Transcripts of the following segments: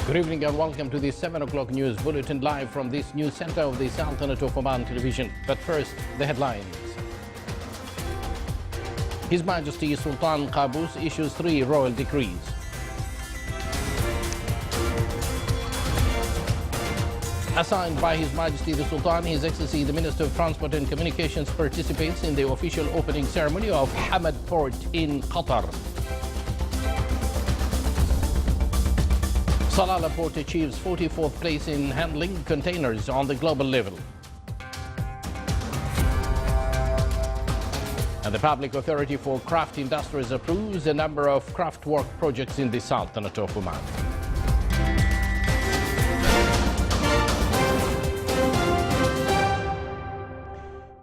Good evening and welcome to the 7 o'clock news bulletin live from this news center of the Sultanate of Oman television. But first, the headlines. His Majesty Sultan Qaboos issues 3 royal decrees. Assigned by His Majesty the Sultan, His Excellency the Minister of Transport and Communications participates in the official opening ceremony of Hamad Port in Qatar. Salalah Port achieves 44th place in handling containers on the global level. And the Public Authority for Craft Industries approves a number of craft work projects in the Sultanate of Oman.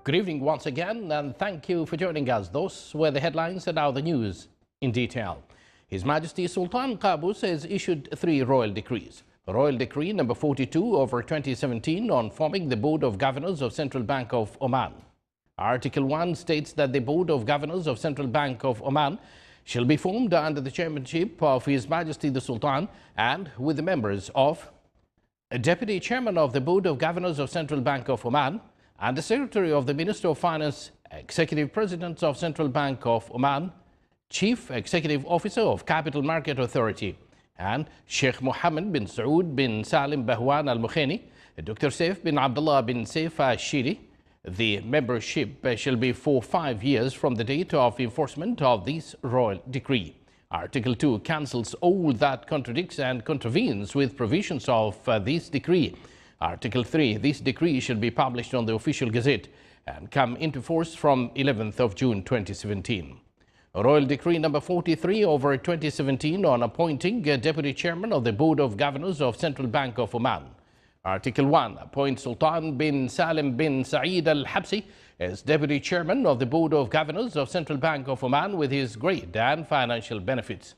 Good evening once again, and thank you for joining us. Those were the headlines, and now the news in detail. His Majesty Sultan Qaboos has issued 3 royal decrees. Royal Decree number 42/2017 on forming the Board of Governors of Central Bank of Oman. Article 1 states that the Board of Governors of Central Bank of Oman shall be formed under the chairmanship of His Majesty the Sultan and with the members of a Deputy Chairman of the Board of Governors of Central Bank of Oman and the Secretary of the Minister of Finance, Executive President of Central Bank of Oman, Chief Executive Officer of Capital Market Authority, and Sheikh Mohammed bin Saud bin Salim Bahwan al-Mukheni, Dr. Saif bin Abdullah bin Saif al-Shiri. The membership shall be for 5 years from the date of enforcement of this royal decree. Article 2 cancels all that contradicts and contravenes with provisions of this decree. Article 3, this decree shall be published on the official gazette and come into force from 11th of June 2017. Royal Decree number 43/2017 on appointing a Deputy Chairman of the Board of Governors of Central Bank of Oman. Article 1 appoints Sultan bin Salim bin Saeed al-Habsi as Deputy Chairman of the Board of Governors of Central Bank of Oman with his grade and financial benefits.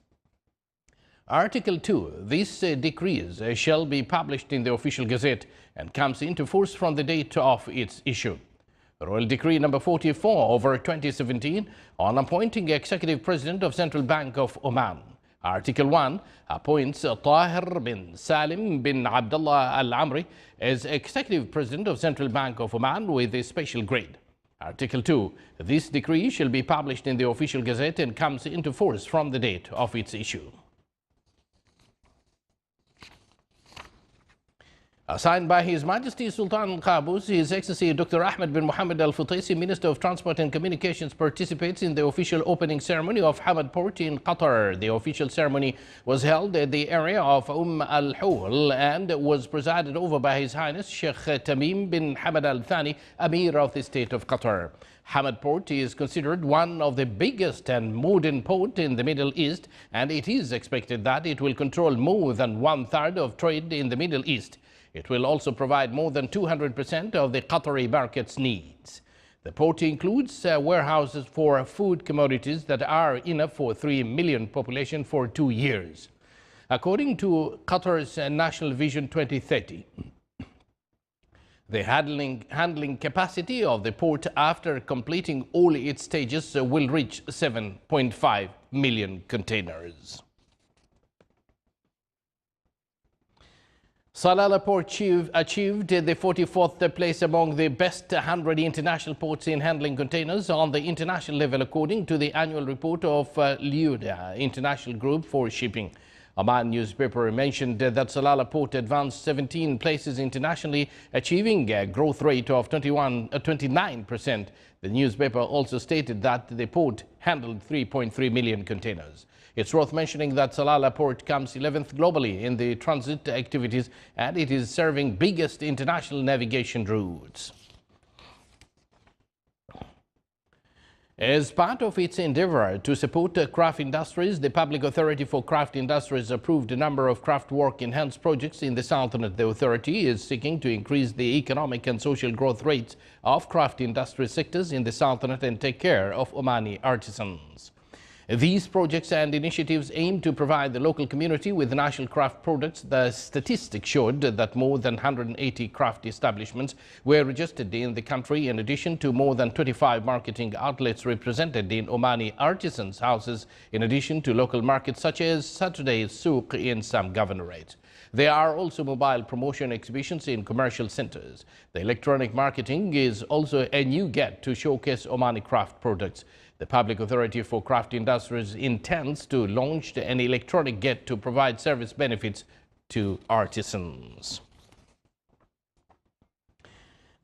Article 2, these decrees shall be published in the official gazette and comes into force from the date of its issue. Royal Decree number 44/2017 on appointing Executive President of Central Bank of Oman. Article 1 appoints Tahir bin Salim bin Abdullah al-Amri as Executive President of Central Bank of Oman with a special grade. Article 2, this decree shall be published in the official gazette and comes into force from the date of its issue. Assigned by His Majesty Sultan Qaboos, His Excellency Dr. Ahmed bin Mohammed al-Futaisi, Minister of Transport and Communications, participates in the official opening ceremony of Hamad Port in Qatar. The official ceremony was held at the area of al-Hul and was presided over by His Highness Sheikh Tamim bin Hamad al-Thani, Amir of the State of Qatar. Hamad Port is considered one of the biggest and modern ports in the Middle East, and it is expected that it will control more than 1/3 of trade in the Middle East. It will also provide more than 200% of the Qatari market's needs. The port includes warehouses for food commodities that are enough for 3 million population for 2 years. According to Qatar's National Vision 2030, the handling capacity of the port after completing all its stages will reach 7.5 million containers. Salalah Port achieved the 44th place among the best 100 international ports in handling containers on the international level, according to the annual report of Liuda International Group for Shipping. Oman newspaper mentioned that Salalah Port advanced 17 places internationally, achieving a growth rate of 29%. The newspaper also stated that the port handled 3.3 million containers. It's worth mentioning that Salalah Port comes 11th globally in the transit activities, and it is serving biggest international navigation routes. As part of its endeavor to support craft industries, the Public Authority for Craft Industries approved a number of craft work enhanced projects in the Sultanate. The authority is seeking to increase the economic and social growth rates of craft industry sectors in the Sultanate and take care of Omani artisans. These projects and initiatives aim to provide the local community with national craft products. The statistics showed that more than 180 craft establishments were registered in the country, in addition to more than 25 marketing outlets represented in Omani artisans' houses, in addition to local markets such as Saturday's Souk in some governorates. There are also mobile promotion exhibitions in commercial centers. The electronic marketing is also a new get to showcase Omani craft products. The Public Authority for Craft Industries intends to launch an electronic get to provide service benefits to artisans.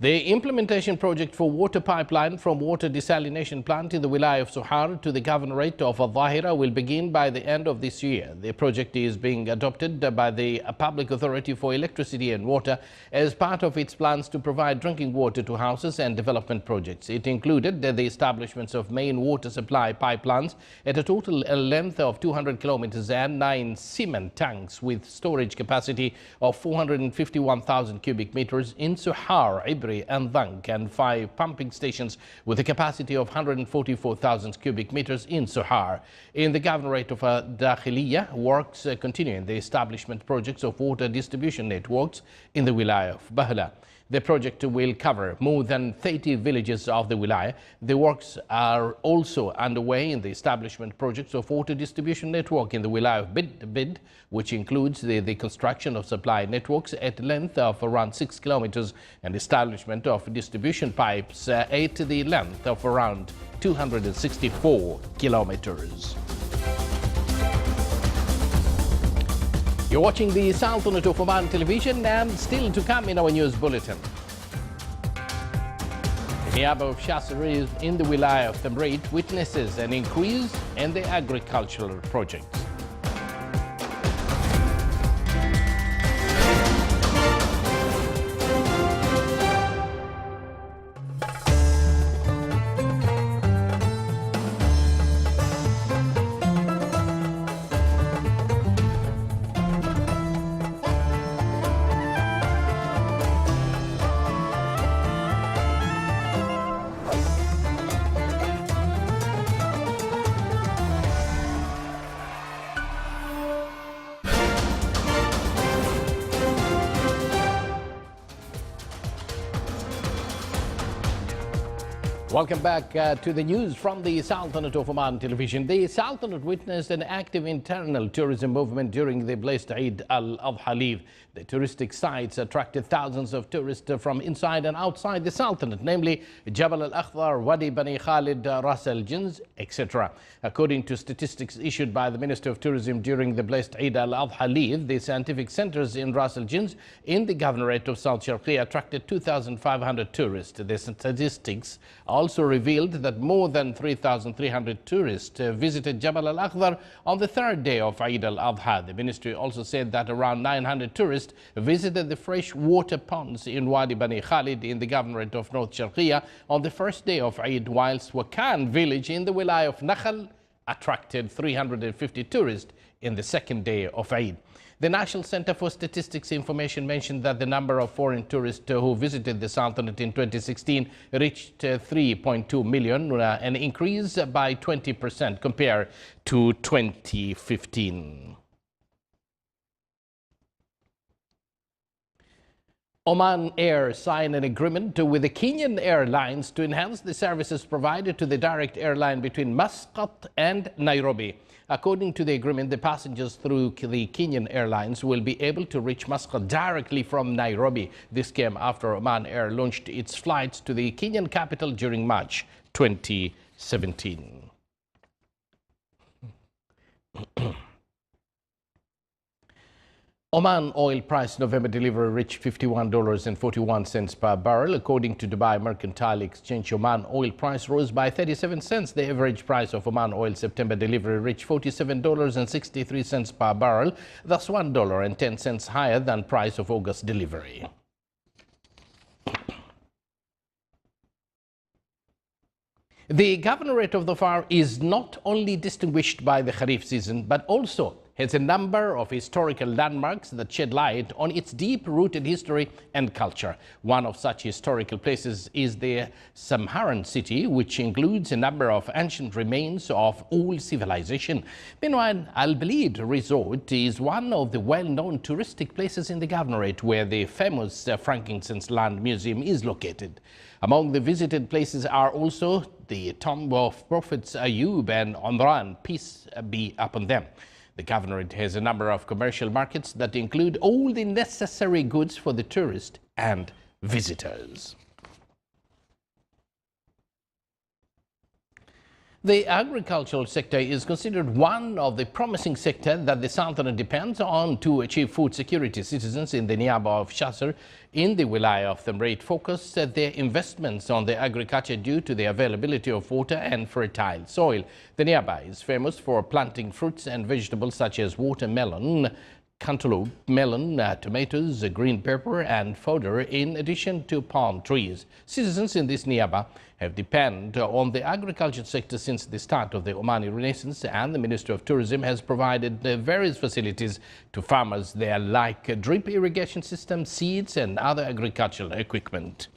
The implementation project for water pipeline from water desalination plant in the Wilayah of Sohar to the governorate of Al-Dhahira will begin by the end of this year. The project is being adopted by the Public Authority for Electricity and Water as part of its plans to provide drinking water to houses and development projects. It included the establishments of main water supply pipelines at a total length of 200 kilometers and 9 cement tanks with storage capacity of 451,000 cubic meters in Sohar, Ibri and Dhank, and 5 pumping stations with a capacity of 144,000 cubic meters in Sohar. In the governorate of Dakhiliya, works continue in the establishment projects of water distribution networks in the Wilayah of Bahla. The project will cover more than 30 villages of the Wilayah. The works are also underway in the establishment projects of water distribution network in the Wilayah of Bid, which includes the construction of supply networks at length of around 6 kilometers and establishment of distribution pipes at the length of around 264 kilometers. You're watching the Sultanate of Oman television, and still to come in our news bulletin. The Niaba of Shasari in the Wilayah of Tamrit witnesses an increase in the agricultural projects. Welcome back to the news from the Sultanate of Oman television. The Sultanate witnessed an active internal tourism movement during the blessed Eid al-Adha leave. The touristic sites attracted thousands of tourists from inside and outside the Sultanate, namely Jabal al-Akhdar, Wadi Bani Khalid, Ras al-Jins, etc. According to statistics issued by the Minister of Tourism during the blessed Eid al-Adha leave, the scientific centers in Ras al-Jins in the governorate of South Sharqiya attracted 2,500 tourists. The statistics also revealed that more than 3,300 tourists visited Jabal al-Akhdar on the third day of Eid al-Adha. The ministry also said that around 900 tourists visited the freshwater ponds in Wadi Bani Khalid in the governorate of North Sharqiya on the first day of Eid, whilst Wakan village in the Wilayah of Nakhal attracted 350 tourists in the second day of Eid. The National Center for Statistics Information mentioned that the number of foreign tourists who visited the Sultanate in 2016 reached 3.2 million, an increase by 20% compared to 2015. Oman Air signed an agreement with the Kenyan Airlines to enhance the services provided to the direct airline between Muscat and Nairobi. According to the agreement, the passengers through the Kenyan Airlines will be able to reach Muscat directly from Nairobi. This came after Oman Air launched its flights to the Kenyan capital during March 2017. Oman oil price November delivery reached $51.41 per barrel. According to Dubai Mercantile Exchange, Oman oil price rose by 37 cents. The average price of Oman oil September delivery reached $47.63 per barrel, thus $1.10 higher than price of August delivery. The governorate of Dhofar is not only distinguished by the Kharif season, but also has a number of historical landmarks that shed light on its deep-rooted history and culture. One of such historical places is the Samharan city, which includes a number of ancient remains of old civilization. Meanwhile, Al Balid Resort is one of the well-known touristic places in the governorate, where the famous Frankincense Land Museum is located. Among the visited places are also the tomb of Prophets Ayub and Omran, peace be upon them. The governorate has a number of commercial markets that include all the necessary goods for the tourist and visitors. The agricultural sector is considered one of the promising sectors that the Sultanate depends on to achieve food security. Citizens in the Niaba of Shasr in the Wilaya of Thamreit focus their investments on the agriculture due to the availability of water and fertile soil. The Niaba is famous for planting fruits and vegetables such as watermelon, cantaloupe, melon, tomatoes, green pepper and fodder, in addition to palm trees. Citizens in this Niaba have depended on the agriculture sector since the start of the Omani Renaissance, and the Ministry of Tourism has provided various facilities to farmers there, like drip irrigation systems, seeds and other agricultural equipment.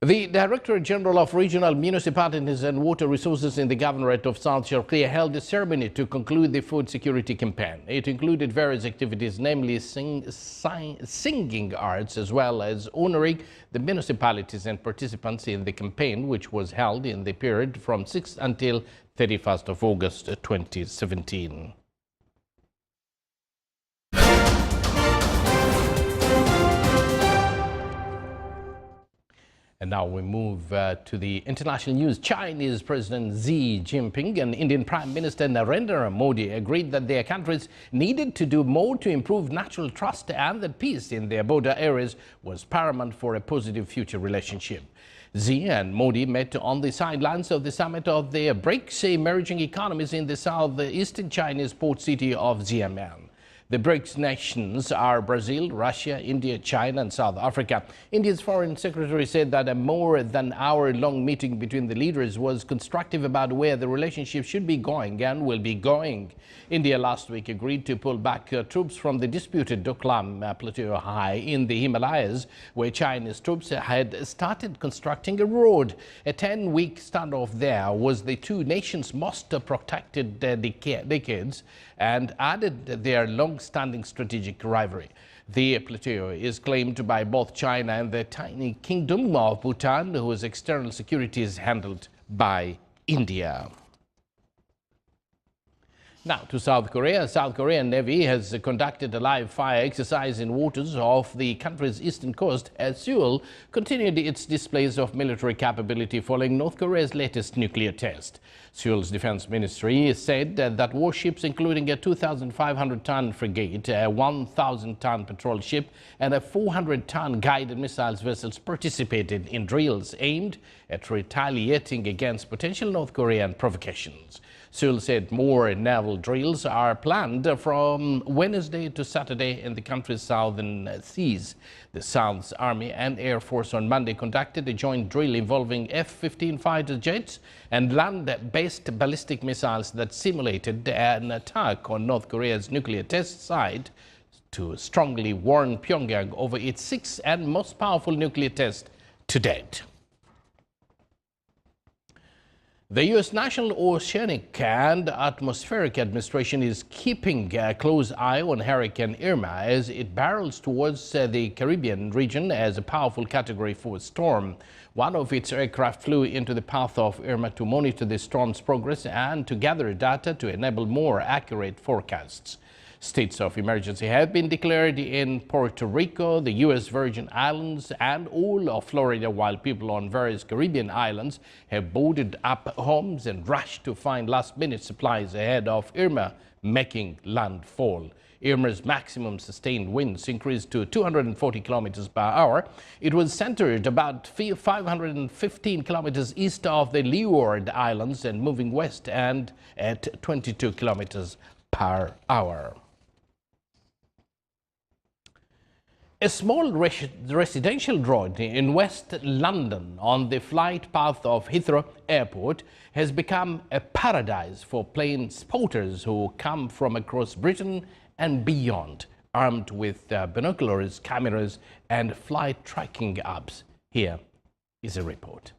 The Director General of Regional Municipalities and Water Resources in the Governorate of South Sharqiya held a ceremony to conclude the food security campaign. It included various activities, namely singing arts, as well as honoring the municipalities and participants in the campaign, which was held in the period from 6th until 31st of August 2017. And now we move to the international news. Chinese President Xi Jinping and Indian Prime Minister Narendra Modi agreed that their countries needed to do more to improve natural trust, and that peace in their border areas was paramount for a positive future relationship. Xi and Modi met on the sidelines of the summit of the BRICS emerging economies in the southeastern Chinese port city of Xiamen. The BRICS nations are Brazil, Russia, India, China and South Africa. India's Foreign Secretary said that a more than hour-long meeting between the leaders was constructive about where the relationship should be going and will be going. India last week agreed to pull back troops from the disputed Doklam Plateau High in the Himalayas, where Chinese troops had started constructing a road. A 10-week standoff there was the two nations' most protracted decades, and added their long-standing strategic rivalry. The plateau is claimed by both China and the tiny kingdom of Bhutan, whose external security is handled by India. Now to South Korea. South Korean Navy has conducted a live fire exercise in waters off the country's eastern coast as Seoul continued its displays of military capability following North Korea's latest nuclear test. Seoul's defense ministry said that warships including a 2,500-ton frigate, a 1,000-ton patrol ship and a 400-ton guided missiles vessels participated in drills aimed at retaliating against potential North Korean provocations. Seoul said more naval drills are planned from Wednesday to Saturday in the country's southern seas. The South's Army and Air Force on Monday conducted a joint drill involving F-15 fighter jets and land-based ballistic missiles that simulated an attack on North Korea's nuclear test site, to strongly warn Pyongyang over its sixth and most powerful nuclear test to date. The U.S. National Oceanic and Atmospheric Administration is keeping a close eye on Hurricane Irma as it barrels towards the Caribbean region as a powerful Category 4 storm. One of its aircraft flew into the path of Irma to monitor the storm's progress and to gather data to enable more accurate forecasts. States of emergency have been declared in Puerto Rico, the U.S. Virgin Islands and all of Florida, while people on various Caribbean islands have boarded up homes and rushed to find last-minute supplies ahead of Irma making landfall. Irma's maximum sustained winds increased to 240 kilometers per hour. It was centered about 515 kilometers east of the Leeward Islands and moving west and at 22 kilometers per hour. A small residential road in West London on the flight path of Heathrow Airport has become a paradise for plane spotters who come from across Britain and beyond, armed with binoculars, cameras and flight tracking apps. Here is a report.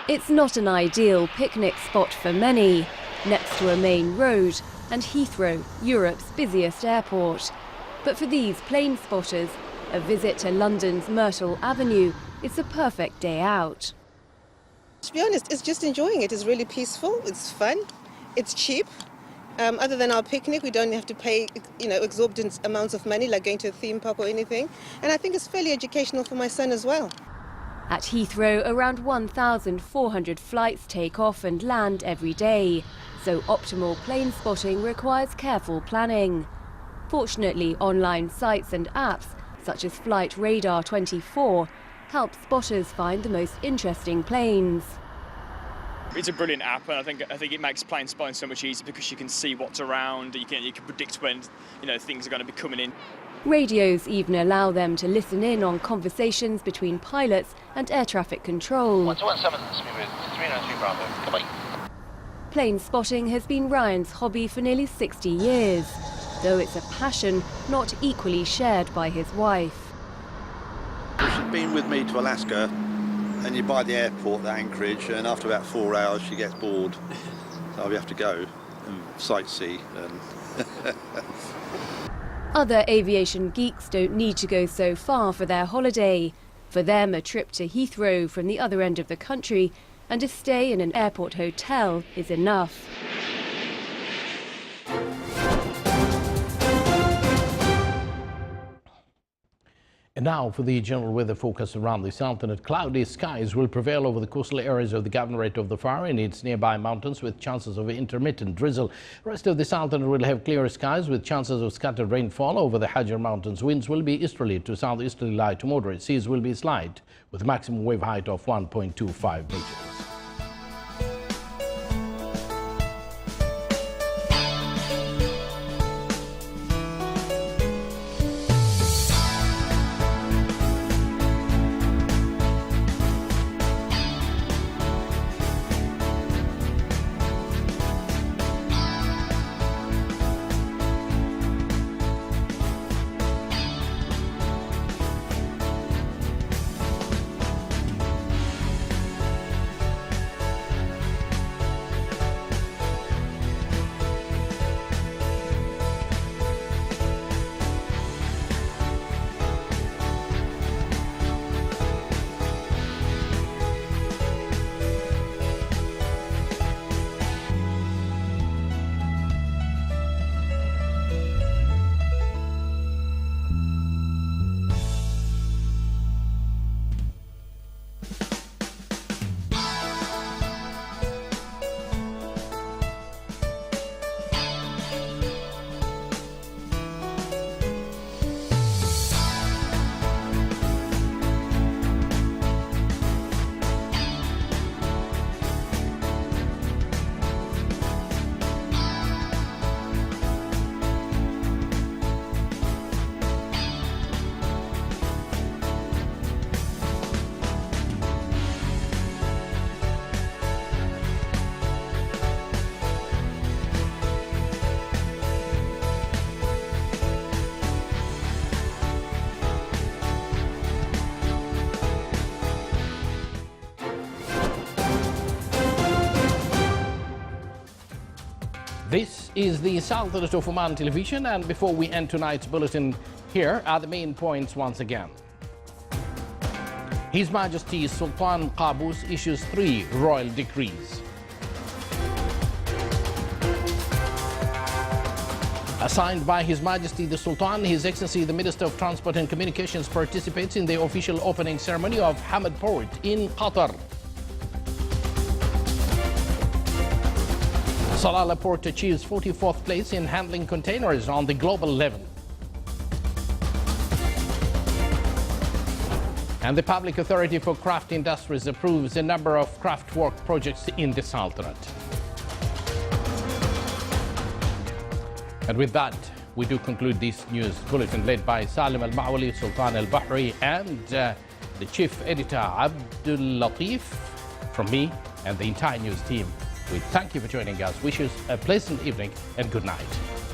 It's not an ideal picnic spot for many, next to a main road and Heathrow, Europe's busiest airport. But for these plane spotters, a visit to London's Myrtle Avenue is a perfect day out. To be honest, it's just enjoying it. It's really peaceful, it's fun, it's cheap. Other than our picnic, we don't have to pay, exorbitant amounts of money like going to a theme park or anything. And I think it's fairly educational for my son as well. At Heathrow, around 1,400 flights take off and land every day, so optimal plane spotting requires careful planning. Fortunately, online sites and apps, such as Flight Radar 24, help spotters find the most interesting planes. It's a brilliant app, and I think it makes plane spotting so much easier because you can see what's around. You can predict when things are going to be coming in. Radios even allow them to listen in on conversations between pilots and air traffic control. 117, speed with 393 Bravo, goodbye. Plane spotting has been Ryan's hobby for nearly 60 years, though it's a passion not equally shared by his wife. She's been with me to Alaska, and you're by the airport at Anchorage, and after about 4 hours she gets bored, so we have to go and sightsee. Other aviation geeks don't need to go so far for their holiday. For them, a trip to Heathrow from the other end of the country and a stay in an airport hotel is enough. And now for the general weather forecast around the Sultanate. Cloudy skies will prevail over the coastal areas of the Governorate of the Far and its nearby mountains, with chances of intermittent drizzle. Rest of the Sultanate will have clear skies with chances of scattered rainfall over the Hajar Mountains. Winds will be easterly to southeasterly light to moderate. Seas will be slight with maximum wave height of 1.25 meters. This is the Sultanate of Oman television, and before we end tonight's bulletin, here are the main points once again. His Majesty Sultan Qaboos issues 3 royal decrees. Assigned by His Majesty the Sultan, His Excellency the Minister of Transport and Communications participates in the official opening ceremony of Hamad Port in Qatar. Salalah Port achieves 44th place in handling containers on the global level. And the Public Authority for Craft Industries approves a number of craft work projects in the Sultanate. And with that, we do conclude this news bulletin led by Salim Al-Ma'wali, Sultan Al-Bahri, and the chief editor Abdul Latif. From me and the entire news team, we thank you for joining us. Wish you a pleasant evening and good night.